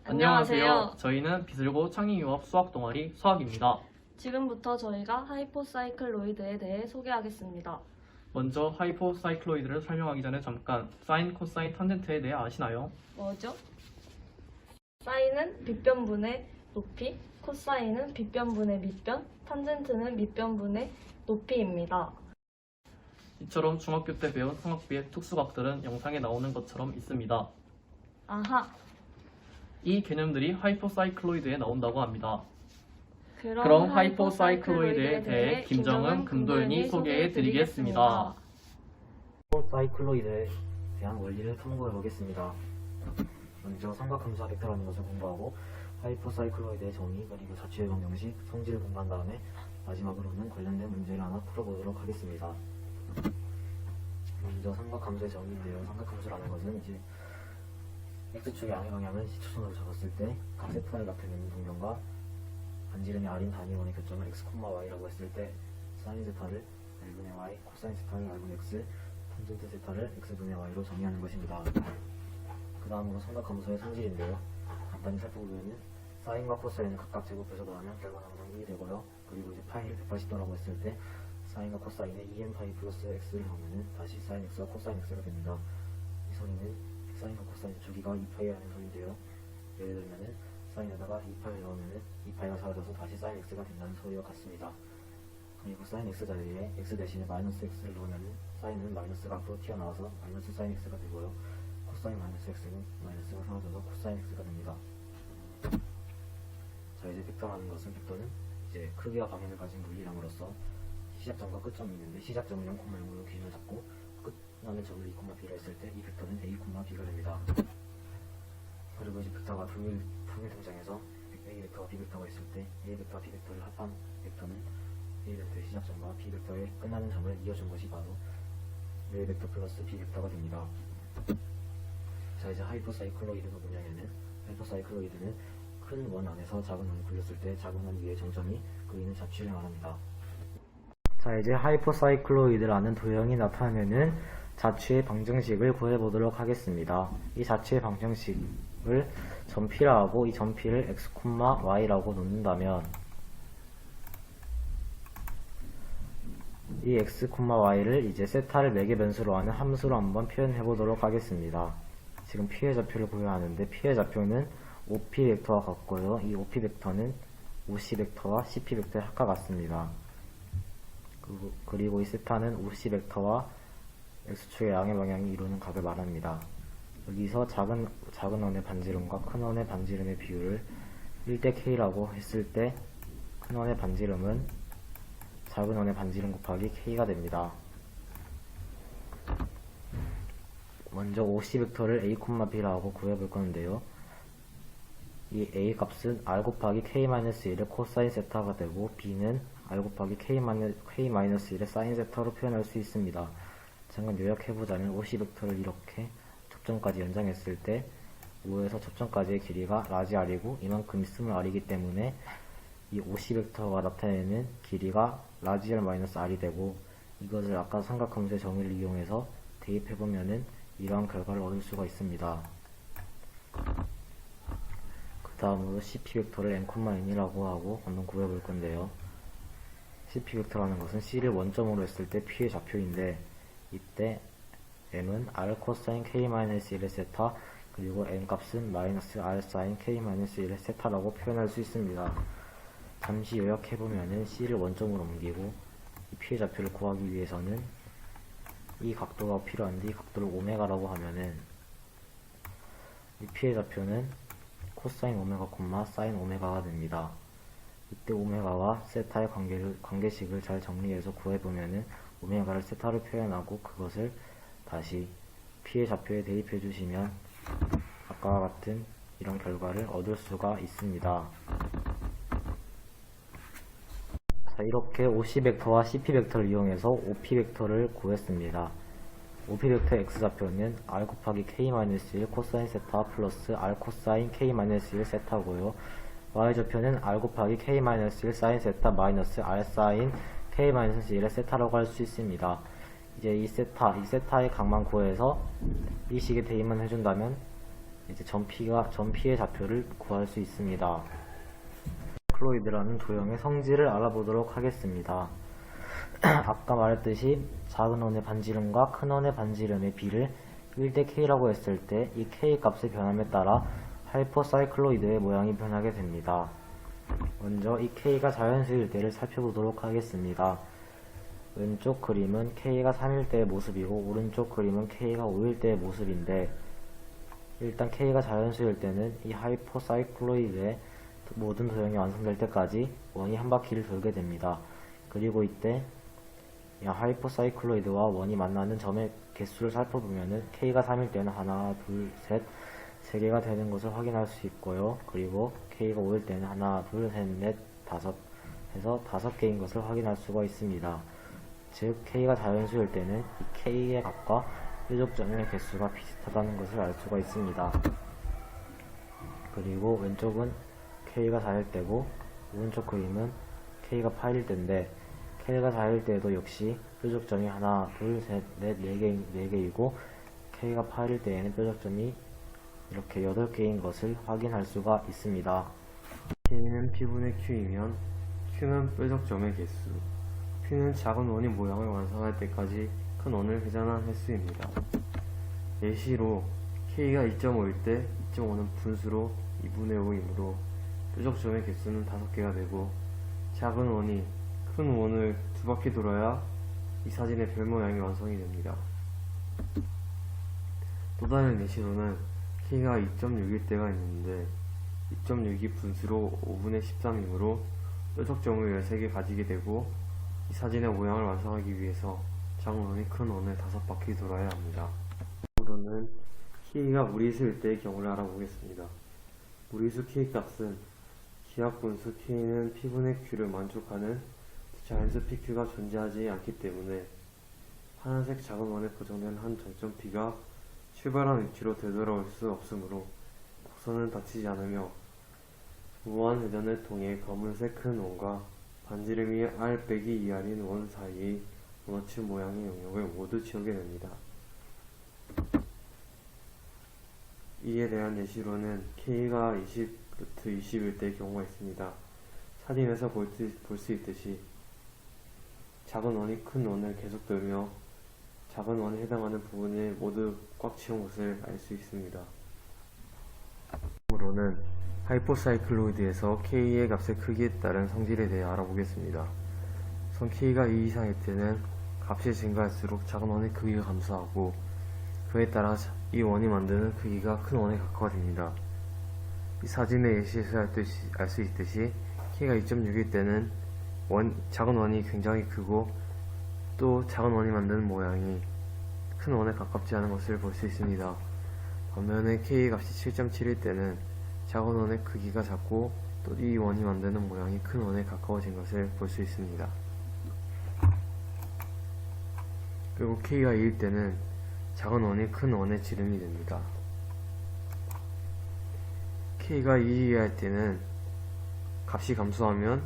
안녕하세요. 저희는 비슬고 창의융합 수학 동아리 수학입니다. 지금부터 저희가 하이포사이클로이드에 대해 소개하겠습니다. 먼저 하이포사이클로이드를 설명하기 전에 잠깐 사인, 코사인, 탄젠트에 대해 아시나요? 뭐죠? 사인은 빗변분의 높이, 코사인은 빗변분의 밑변, 탄젠트는 밑변분의 높이입니다. 이처럼 중학교 때 배운 삼각비의 특수각들은 영상에 나오는 것처럼 있습니다. 아하! 이 개념들이 하이포사이클로이드에 나온다고 합니다. 그럼 하이포사이클로이드에 대해 김정은, 금도윤이 소개해 드리겠습니다. 하이포사이클로이드에 대한 원리를 탐구해 보겠습니다. 먼저 삼각함수와 벡터라는 것을 공부하고 하이포사이클로이드의 정의 그리고 자취의 방정식, 성질을 공부한 다음에 마지막으로는 관련된 문제를 하나 풀어보도록 하겠습니다. 먼저 삼각함수의 정의인데요. 삼각함수라는 것은 이제 x축의 양의 방향을 시초선으로 잡았을 때 각 세타에 나타내는 동변과 반지름이 r인 단위원의 교점을 x, y라고 했을 때 사인 세타를 r분의 y, 코사인 세타를 r분의 x, 탄젠트 세타를 x분의 y로 정의하는 것입니다. 그 다음으로 삼각함수의 성질인데요. 간단히 살펴보면 사인과 코사인을 각각 제곱해서 더하면 결과는 항상 1이 되고요. 그리고 이제 파이를 180도라고 했을 때 사인과 코사인의 2n 파이 플러스 x를 하면은 다시 사인 x와 코사인 x가 됩니다. 이 소리는 사인과 코사인 주기가 2파이라는 소리인데요. 예를 들면은 사인에다가 2파이를 넣으면은 2파이가 사라져서 다시 사인 x가 된다는 소리와 같습니다. 그리고 사인 x 자리에 x 대신에 마이너스 x를 넣으면은 사인은 마이너스가 앞으로 튀어나와서 마이너스 사인 x가 되고요. 코사인 마이너스 x는 마이너스가 사라져서 코사인 x가 됩니다. 자, 이제 벡터라는 것은 벡터는 이제 크기와 방향을 가진 물리량으로서 시작점과 끝점이 있는데 시작점을 0,0으로 기준을 잡고 끝나는 점을 2,b라 했을 때 이 벡터는 a, b가 됩니다. 그리고 이제 벡터가 불밀 등장해서 a 벡터와 b 벡터가 있을 때 a 벡터와 b 벡터를 합한 벡터는 a 벡터의 시작점과 b 벡터의 끝나는 점을 이어준 것이 바로 a 벡터 플러스 b 벡터가 됩니다. 자, 이제 하이포사이클로이드가 뭐냐면은 하이포사이클로이드는 큰 원 안에서 작은 원을 굴렸을 때 작은 원 위의 정점이 그리는 자취를 말합니다. 자, 이제 하이포사이클로이드라는 도형이 나타나면은 자취의 방정식을 구해보도록 하겠습니다. 이 자취의 방정식을 점피라 하고 이 점피를 x, y라고 놓는다면 이 x, y를 이제 세타를 매개 변수로 하는 함수로 한번 표현해 보도록 하겠습니다. 지금 피해 좌표를 구해야 하는데 피해 좌표는 OP 벡터와 같고요. 이 OP 벡터는 OC 벡터와 CP 벡터의 합과 같습니다. 그리고 이 세타는 OC 벡터와 x축의 양의 방향이 이루는 각을 말합니다. 여기서 작은 원의 반지름과 큰 원의 반지름의 비율을 1대 k라고 했을 때 큰 원의 반지름은 작은 원의 반지름 곱하기 k가 됩니다. 먼저 OC 벡터를 a, b라고 구해볼 건데요. 이 a 값은 r 곱하기 k-1의 코사인 세타가 되고 b는 r 곱하기 k-1의 사인 세타로 표현할 수 있습니다. 잠깐 요약해보자면 OC 벡터를 이렇게 접점까지 연장했을 때 O에서 접점까지의 길이가 라지 r이고 이만큼 있으면 r이기 때문에 이 OC 벡터가 나타내는 길이가 라지 r-r이 되고 이것을 아까 삼각함수의 정의를 이용해서 대입해보면은 이러한 결과를 얻을 수가 있습니다. 그 다음으로 CP 벡터를 n,n이라고 하고 한번 구해볼 건데요. CP 벡터라는 것은 C를 원점으로 했을 때 P의 좌표인데 이때 m은 r 코사인 k-1의 세타 그리고 n 값은 마이너스 r 사인 k-1의 세타라고 표현할 수 있습니다. 잠시 요약해보면은 C를 원점으로 옮기고 이 P의 좌표를 구하기 위해서는 이 각도가 필요한데 이 각도를 오메가라고 하면은 이 P의 좌표는 코사인 오메가, 사인 오메가가 됩니다. 이때 오메가와 세타의 관계식을 잘 정리해서 구해보면은 오메가를 세타로 표현하고 그것을 다시 P의 좌표에 대입해 주시면 아까와 같은 이런 결과를 얻을 수가 있습니다. 자, 이렇게 OC 벡터와 CP 벡터를 이용해서 OP 벡터를 구했습니다. OP 벡터의 x좌표는 r 곱하기 k-1 코사인 세타 플러스 r 코사인 k-1 세타고요. y좌표는 r 곱하기 k-1 사인 세타 마이너스 r 사인 k-1의 세타라고 할 수 있습니다. 이제 이 세타의 각만 구해서 이 식에 대입만 해준다면 이제 전 P의 좌표를 구할 수 있습니다. 사이클로이드라는 도형의 성질을 알아보도록 하겠습니다. 아까 말했듯이 작은 원의 반지름과 큰 원의 반지름의 비를 1대 K라고 했을 때 이 K 값의 변함에 따라 하이퍼사이클로이드의 모양이 변하게 됩니다. 먼저 이 K가 자연수일 때를 살펴보도록 하겠습니다. 왼쪽 그림은 K가 3일 때의 모습이고 오른쪽 그림은 K가 5일 때의 모습인데, 일단 K가 자연수일 때는 이 하이퍼사이클로이드의 모든 도형이 완성될 때까지 원이 한 바퀴를 돌게 됩니다. 그리고 이때 이 하이퍼사이클로이드와 원이 만나는 점의 개수를 살펴보면은 K가 3일 때는 하나, 둘, 셋, 3개가 되는 것을 확인할 수 있고요. 그리고 K가 5일 때는 하나, 둘, 셋, 넷, 다섯 해서 5개인 것을 확인할 수가 있습니다. 즉 K가 자연수일 때는 이 K의 값과 뾰족점의 개수가 비슷하다는 것을 알 수가 있습니다. 그리고 왼쪽은 K가 4일 때고 오른쪽 그림은 K가 8일 때인데, K가 4일 때도 역시 뾰족점이 하나, 둘, 셋, 넷, 4개이고 K가 8일 때에는 뾰족점이 이렇게 8개인 것을 확인할 수가 있습니다. K는 P분의 Q이면 Q는 뾰족점의 개수, P는 작은 원의 모양을 완성할 때까지 큰 원을 회전한 횟수입니다. 예시로 K가 2.5일 때 2.5는 분수로 2분의 5이므로 뾰족점의 개수는 5개가 되고, 작은 원이 큰 원을 2바퀴 돌아야 이 사진의 별 모양이 완성이 됩니다. 또 다른 예시로는 K가 2.6일 때가 있는데 2.6이 분수로 5분의 13이므로 뾰족점을 13개 가지게 되고, 이 사진의 모양을 완성하기 위해서 작은 원이 큰 원을 5바퀴 돌아야 합니다. 다음으로는 K가 무리수일 때의 경우를 알아보겠습니다. 무리수 K 값은 기하분수 K는 P분의 Q를 만족하는 자연수 PQ가 존재하지 않기 때문에 하얀색 작은 원에 고정된 한 점점 P가 출발한 위치로 되돌아올 수 없으므로 곡선은 닫히지 않으며 무한 회전을 통해 검은색 큰 원과 반지름이 R 빼기 2R인 원 사이의 원어치 모양의 영역을 모두 채우게 됩니다. 이에 대한 예시로는 K가 20루트 20일 때의 경우가 있습니다. 사진에서 볼 수 있듯이 작은 원이 큰 원을 계속 돌며 작은 원에 해당하는 부분을 모두 꽉 채운 것을 알 수 있습니다. 다음으로는 하이퍼사이클로이드에서 K의 값의 크기에 따른 성질에 대해 알아보겠습니다. 선 K가 2 이상일 때는 값이 증가할수록 작은 원의 크기가 감소하고, 그에 따라 이 원이 만드는 크기가 큰 원에 가까워집니다. 이 사진의 예시에서 알 수 있듯이 K가 2.6일 때는 작은 원이 굉장히 크고, 또 작은 원이 만드는 모양이 큰 원에 가깝지 않은 것을 볼 수 있습니다. 반면에 K 값이 7.7일 때는 작은 원의 크기가 작고, 또 이 원이 만드는 모양이 큰 원에 가까워진 것을 볼 수 있습니다. 그리고 K가 2일 때는 작은 원이 큰 원의 지름이 됩니다. K가 2 이하일 때는 값이 감소하면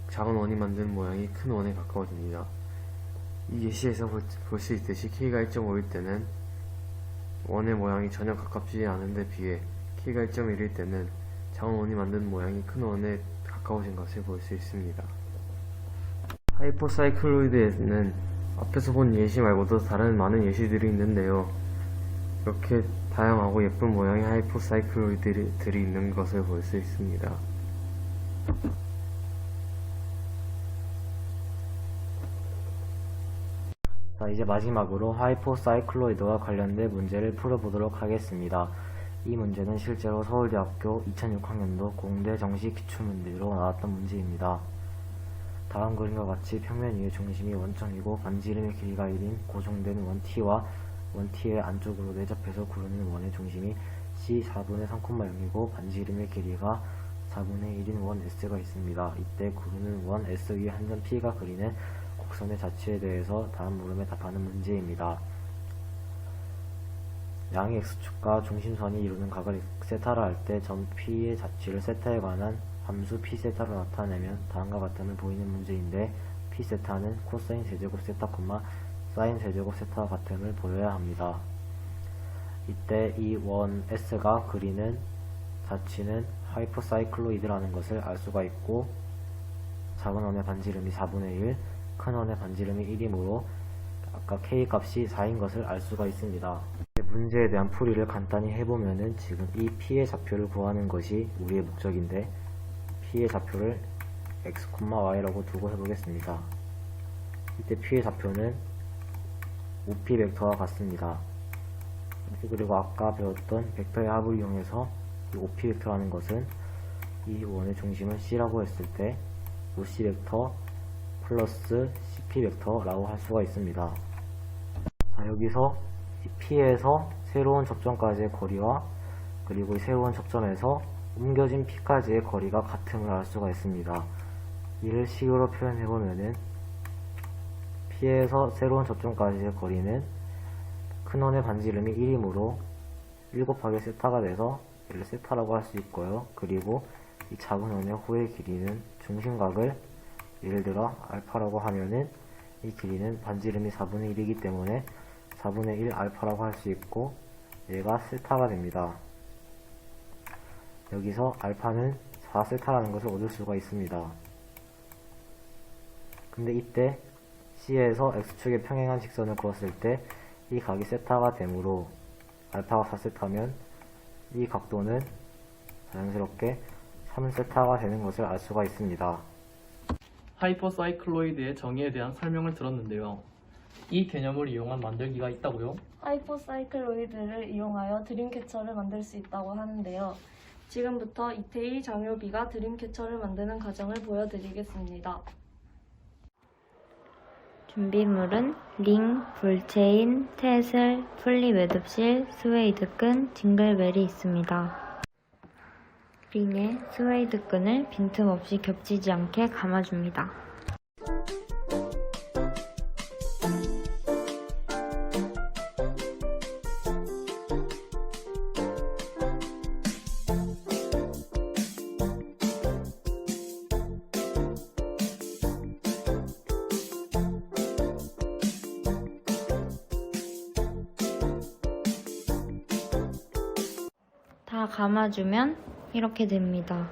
작은 원이 만드는 모양이 큰 원에 가까워집니다. 이 예시에서 볼 수 있듯이 K가 1.5일 때는 원의 모양이 전혀 가깝지 않은데 비해 K가 1.1일 때는 작은 원이 만드는 모양이 큰 원에 가까워진 것을 볼 수 있습니다. 하이퍼사이클로이드에는 앞에서 본 예시 말고도 다른 많은 예시들이 있는데요. 이렇게 다양하고 예쁜 모양의 하이퍼사이클로이드들이 있는 것을 볼 수 있습니다. 자, 이제 마지막으로 하이퍼사이클로이드와 관련된 문제를 풀어보도록 하겠습니다. 이 문제는 실제로 서울대학교 2006학년도 공대 정시 기출문제로 나왔던 문제입니다. 다음 그림과 같이 평면 위의 중심이 원점이고 반지름의 길이가 1인 고정된 원 T와 원 T의 안쪽으로 내접해서 구르는 원의 중심이 C 4분의 3,0이고 반지름의 길이가 4분의 1인 원 S가 있습니다. 이때 구르는 원 S 위에 한 점 P가 그리는 곡선의 자취에 대해서 다음 물음에 답하는 문제입니다. 양의 X축과 중심선이 이루는 각을 세타라 할 때 점 P의 자취를 세타에 관한 함수 P 세타로 나타내면 다음과 같다는 보이는 문제인데, P 세타는 코사인 세제곱 세타, 사인 세제곱 세타와 같음을 보여야 합니다. 이때 이 원 S가 그리는 자취는 하이퍼사이클로이드라는 것을 알 수가 있고, 작은 원의 반지름이 4분의 1, 큰 원의 반지름이 1이므로 아까 K 값이 4인 것을 알 수가 있습니다. 문제에 대한 풀이를 간단히 해보면은 지금 이 P의 좌표를 구하는 것이 우리의 목적인데, P의 좌표를 X, Y라고 두고 해보겠습니다. 이때 P의 좌표는 OP 벡터와 같습니다. 그리고 아까 배웠던 벡터의 합을 이용해서 이 OP 벡터라는 것은 이 원의 중심을 C라고 했을 때 OC 벡터 플러스 CP 벡터라고 할 수가 있습니다. 자, 여기서 P에서 새로운 접점까지의 거리와 그리고 새로운 접점에서 옮겨진 P까지의 거리가 같음을 알 수가 있습니다. 이를 식으로 표현해보면은 P에서 새로운 접점까지의 거리는 큰 원의 반지름이 1이므로 1 곱하기 세타가 돼서 이를 세타라고 할 수 있고요. 그리고 이 작은 원의 호의 길이는 중심각을 예를 들어 알파라고 하면은 이 길이는 반지름이 4분의 1이기 때문에 4분의 1 알파라고 할 수 있고, 얘가 세타가 됩니다. 여기서 알파는 4세타라는 것을 얻을 수가 있습니다. 근데 이때 C에서 X축에 평행한 직선을 그었을 때 이 각이 세타가 되므로 알파가 4세타면 이 각도는 자연스럽게 3세타가 되는 것을 알 수가 있습니다. 하이퍼사이클로이드의 정의에 대한 설명을 들었는데요. 이 개념을 이용한 만들기가 있다고요? 하이퍼사이클로이드를 이용하여 드림캐쳐를 만들 수 있다고 하는데요. 지금부터 이태희 장효비가 드림캐쳐를 만드는 과정을 보여드리겠습니다. 준비물은 링, 볼체인, 테슬, 풀리 매듭실, 스웨이드 끈, 징글벨이 있습니다. 링에 스웨이드 끈을 빈틈없이 겹치지 않게 감아줍니다. 다 감아주면 이렇게 됩니다.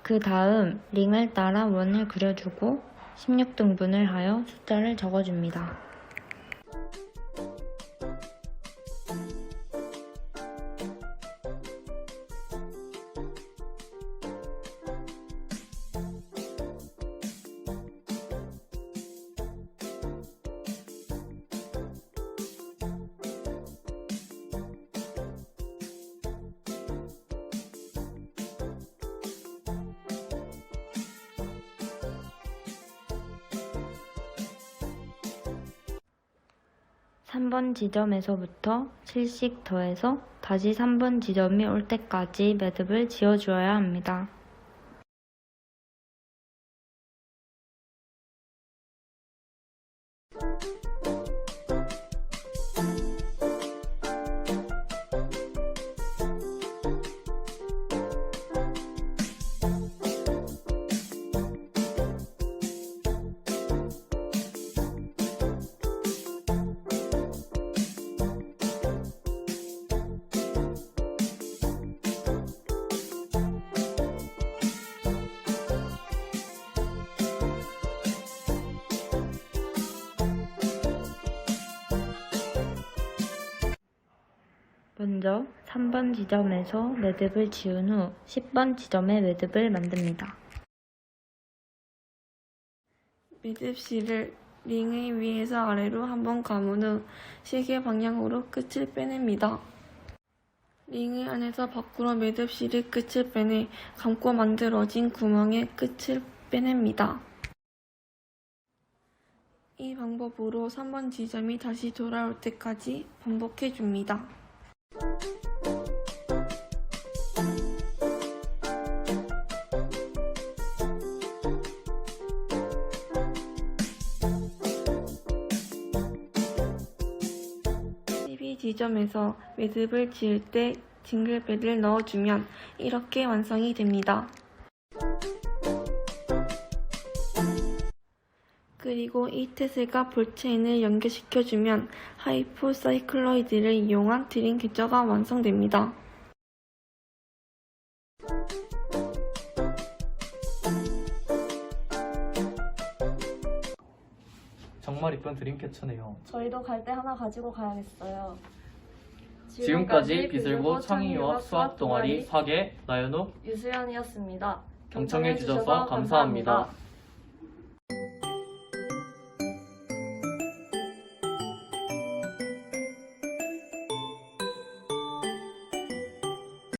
그 다음 링을 따라 원을 그려주고 16등분을 하여 숫자를 적어줍니다. 삼 번 지점에서부터 7씩 더해서 다시 3번 지점이 올 때까지 매듭을 지어주어야 합니다. 먼저 3번 지점에서 매듭을 지은 후 10번 지점에 매듭을 만듭니다. 매듭실을 링의 위에서 아래로 한번 감은 후 시계 방향으로 끝을 빼냅니다. 링의 안에서 밖으로 매듭실의 끝을 빼내 감고 만들어진 구멍의 끝을 빼냅니다. 이 방법으로 3번 지점이 다시 돌아올 때까지 반복해줍니다. 지점에서 매듭을 지을 때 징글벨을 넣어주면 이렇게 완성이 됩니다. 그리고 이 태세가 볼체인을 연결시켜주면 하이포사이클로이드를 이용한 드림 객저가 완성됩니다. 정말 이쁜 드림캐쳐네요. 저희도 갈 때 하나 가지고 가야겠어요. 지금까지 비슬고 창의유학 수학 동아리 4개 나연욱 유수연이었습니다. 경청해 주셔서 감사합니다.